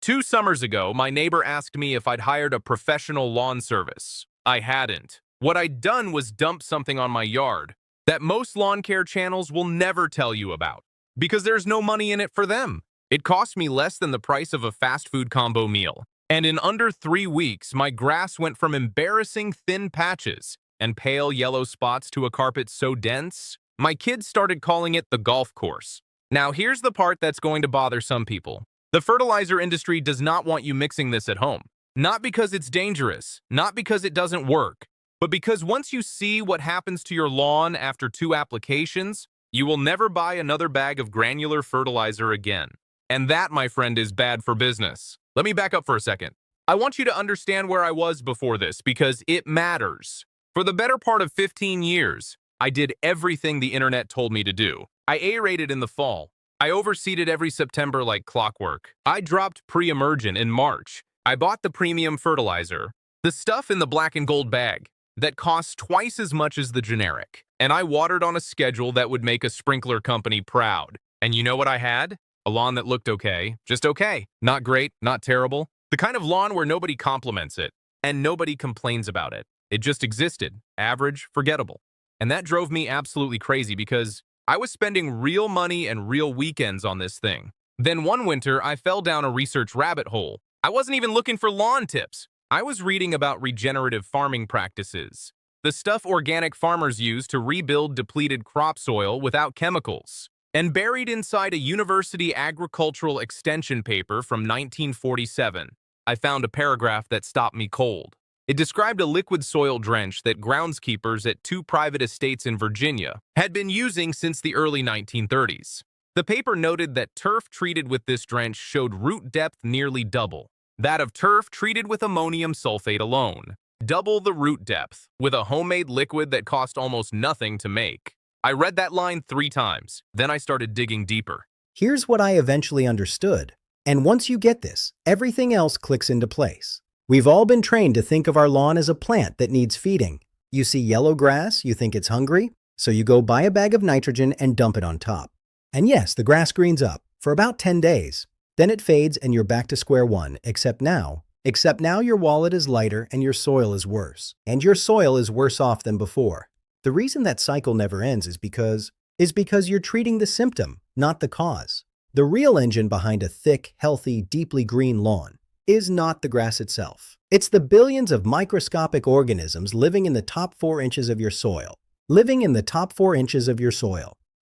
2 summers ago, my neighbor asked me if I'd hired a professional lawn service. I hadn't. What I'd done was dump something on my yard that most lawn care channels will never tell you about because there's no money in it for them. It cost me less than the price of a fast food combo meal. And in under 3 weeks, my grass went from embarrassing thin patches and pale yellow spots to a carpet so dense, my kids started calling it the golf course. Now here's the part that's going to bother some people. The fertilizer industry does not want you mixing this at home. Not because it's dangerous, not because it doesn't work, but because once you see what happens to your lawn after 2 applications, you will never buy another bag of granular fertilizer again. And that, my friend, is bad for business. Let me back up for a second. I want you to understand where I was before this because it matters. For the better part of 15 years, I did everything the internet told me to do. I aerated in the fall. I overseeded every September like clockwork. I dropped pre-emergent in March. I bought the premium fertilizer, the stuff in the black and gold bag that costs twice as much as the generic. And I watered on a schedule that would make a sprinkler company proud. And you know what I had? A lawn that looked okay, just okay. Not great, not terrible. The kind of lawn where nobody compliments it and nobody complains about it. It just existed, average, forgettable. And that drove me absolutely crazy because I was spending real money and real weekends on this thing. Then one winter, I fell down a research rabbit hole. I wasn't even looking for lawn tips. I was reading about regenerative farming practices, the stuff organic farmers use to rebuild depleted crop soil without chemicals. And buried inside a university agricultural extension paper from 1947, I found a paragraph that stopped me cold. It described a liquid soil drench that groundskeepers at 2 private estates in Virginia had been using since the early 1930s. The paper noted that turf treated with this drench showed root depth nearly double that of turf treated with ammonium sulfate alone. Double the root depth, with a homemade liquid that cost almost nothing to make. I read that line 3 times, then I started digging deeper. Here's what I eventually understood. And once you get this, everything else clicks into place. We've all been trained to think of our lawn as a plant that needs feeding. You see yellow grass, you think it's hungry, so you go buy a bag of nitrogen and dump it on top. And yes, the grass greens up for about 10 days. Then it fades and you're back to square one, except now your wallet is lighter and your soil is worse. And your soil is worse off than before. The reason that cycle never ends is because you're treating the symptom, not the cause. The real engine behind a thick, healthy, deeply green lawn is not the grass itself. It's the billions of microscopic organisms living in the top 4 inches of your soil.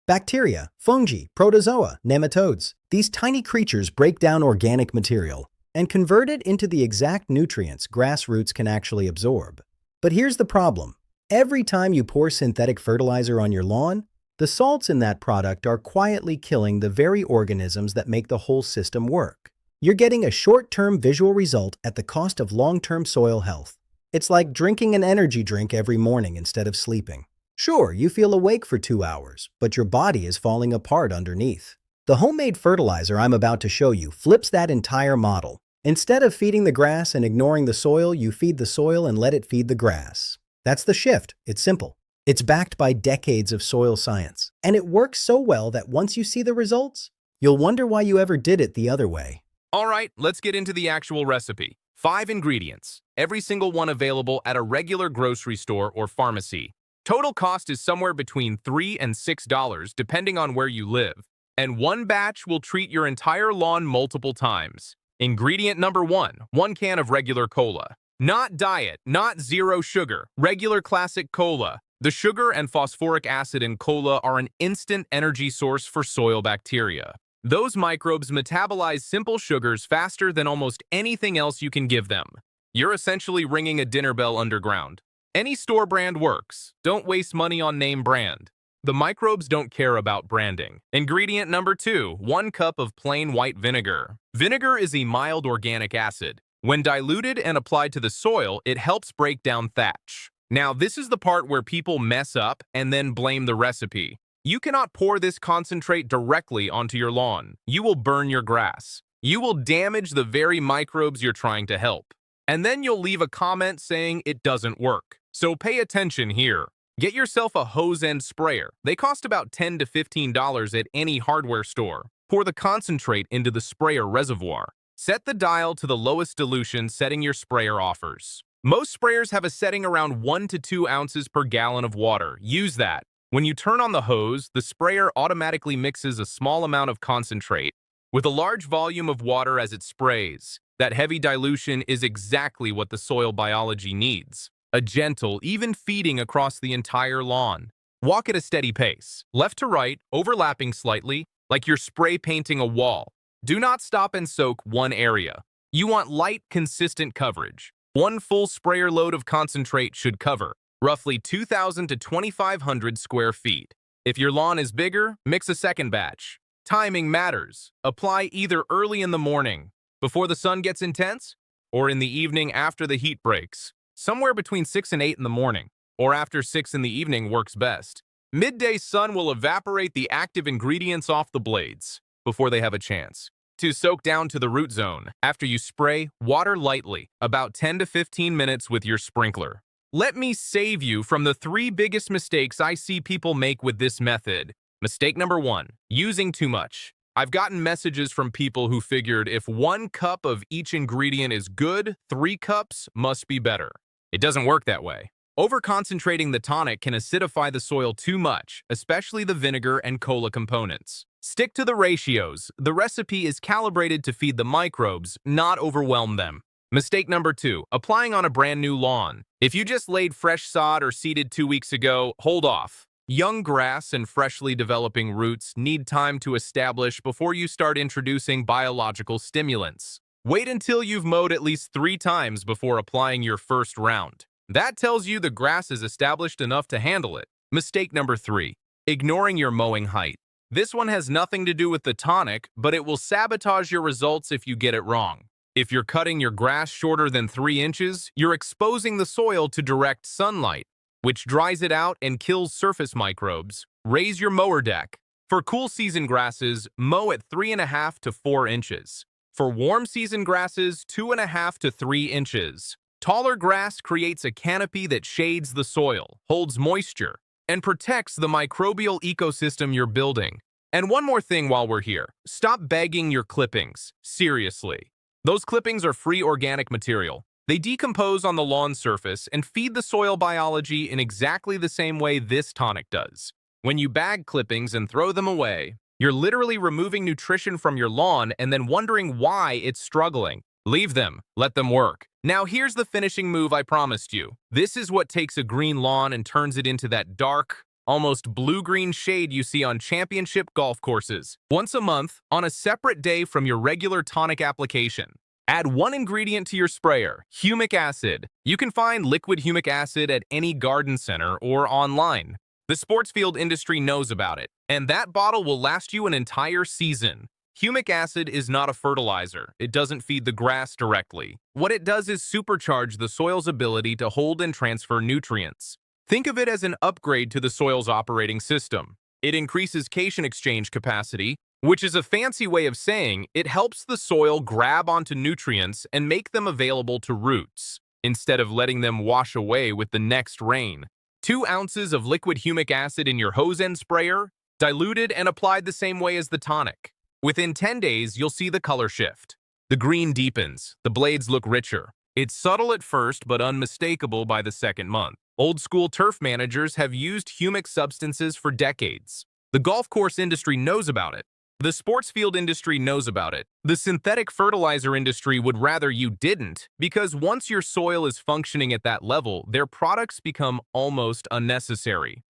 Bacteria, fungi, protozoa, nematodes. These tiny creatures break down organic material and convert it into the exact nutrients grass roots can actually absorb. But here's the problem. Every time you pour synthetic fertilizer on your lawn, the salts in that product are quietly killing the very organisms that make the whole system work. You're getting a short-term visual result at the cost of long-term soil health. It's like drinking an energy drink every morning instead of sleeping. Sure, you feel awake for 2 hours, but your body is falling apart underneath. The homemade fertilizer I'm about to show you flips that entire model. Instead of feeding the grass and ignoring the soil, you feed the soil and let it feed the grass. That's the shift. It's simple. It's backed by decades of soil science. And it works so well that once you see the results, you'll wonder why you ever did it the other way. All right, let's get into the actual recipe. 5 ingredients, every single one available at a regular grocery store or pharmacy. Total cost is somewhere between $3 and $6 depending on where you live. And one batch will treat your entire lawn multiple times. Ingredient number 1, 1 can of regular cola. Not diet, not zero sugar, regular classic cola. The sugar and phosphoric acid in cola are an instant energy source for soil bacteria. Those microbes metabolize simple sugars faster than almost anything else you can give them. You're essentially ringing a dinner bell underground. Any store brand works. Don't waste money on name brand. The microbes don't care about branding. Ingredient number 2, 1 cup of plain white vinegar. Vinegar is a mild organic acid. When diluted and applied to the soil, it helps break down thatch. Now, this is the part where people mess up and then blame the recipe. You cannot pour this concentrate directly onto your lawn. You will burn your grass. You will damage the very microbes you're trying to help. And then you'll leave a comment saying it doesn't work. So pay attention here. Get yourself a hose end sprayer. They cost about $10 to $15 at any hardware store. Pour the concentrate into the sprayer reservoir. Set the dial to the lowest dilution setting your sprayer offers. Most sprayers have a setting around 1 to 2 ounces per gallon of water. Use that. When you turn on the hose, the sprayer automatically mixes a small amount of concentrate with a large volume of water as it sprays. That heavy dilution is exactly what the soil biology needs. A gentle, even feeding across the entire lawn. Walk at a steady pace, left to right, overlapping slightly, like you're spray painting a wall. Do not stop and soak one area. You want light, consistent coverage. One full sprayer load of concentrate should cover roughly 2,000 to 2,500 square feet. If your lawn is bigger, mix a second batch. Timing matters. Apply either early in the morning, before the sun gets intense, or in the evening after the heat breaks. Somewhere between 6 and 8 in the morning, or after 6 in the evening works best. Midday sun will evaporate the active ingredients off the blades before they have a chance to soak down to the root zone. After you spray, water lightly, about 10 to 15 minutes with your sprinkler. Let me save you from the 3 biggest mistakes I see people make with this method. Mistake number 1, using too much. I've gotten messages from people who figured if 1 cup of each ingredient is good, 3 cups must be better. It doesn't work that way. Over-concentrating the tonic can acidify the soil too much, especially the vinegar and cola components. Stick to the ratios. The recipe is calibrated to feed the microbes, not overwhelm them. Mistake number 2, applying on a brand new lawn. If you just laid fresh sod or seeded 2 weeks ago, hold off. Young grass and freshly developing roots need time to establish before you start introducing biological stimulants. Wait until you've mowed at least 3 times before applying your first round. That tells you the grass is established enough to handle it. Mistake number 3, ignoring your mowing height. This one has nothing to do with the tonic, but it will sabotage your results if you get it wrong. If you're cutting your grass shorter than 3 inches, you're exposing the soil to direct sunlight, which dries it out and kills surface microbes. Raise your mower deck. For cool season grasses, mow at 3.5 to 4 inches. For warm season grasses, 2.5 to 3 inches. Taller grass creates a canopy that shades the soil, holds moisture, and protects the microbial ecosystem you're building. And one more thing while we're here. Stop bagging your clippings. Seriously. Those clippings are free organic material. They decompose on the lawn surface and feed the soil biology in exactly the same way this tonic does. When you bag clippings and throw them away, you're literally removing nutrition from your lawn and then wondering why it's struggling. Leave them. Let them work. Now here's the finishing move I promised you. This is what takes a green lawn and turns it into that dark, almost blue-green shade you see on championship golf courses. Once a month, on a separate day from your regular tonic application, add 1 ingredient to your sprayer, humic acid. You can find liquid humic acid at any garden center or online. The sports field industry knows about it, and that bottle will last you an entire season. Humic acid is not a fertilizer. It doesn't feed the grass directly. What it does is supercharge the soil's ability to hold and transfer nutrients. Think of it as an upgrade to the soil's operating system. It increases cation exchange capacity, which is a fancy way of saying it helps the soil grab onto nutrients and make them available to roots, instead of letting them wash away with the next rain. 2 ounces of liquid humic acid in your hose end sprayer, diluted and applied the same way as the tonic. Within 10 days, you'll see the color shift. The green deepens, the blades look richer. It's subtle at first, but unmistakable by the second month. Old-school turf managers have used humic substances for decades. The golf course industry knows about it. The sports field industry knows about it. The synthetic fertilizer industry would rather you didn't, because once your soil is functioning at that level, their products become almost unnecessary.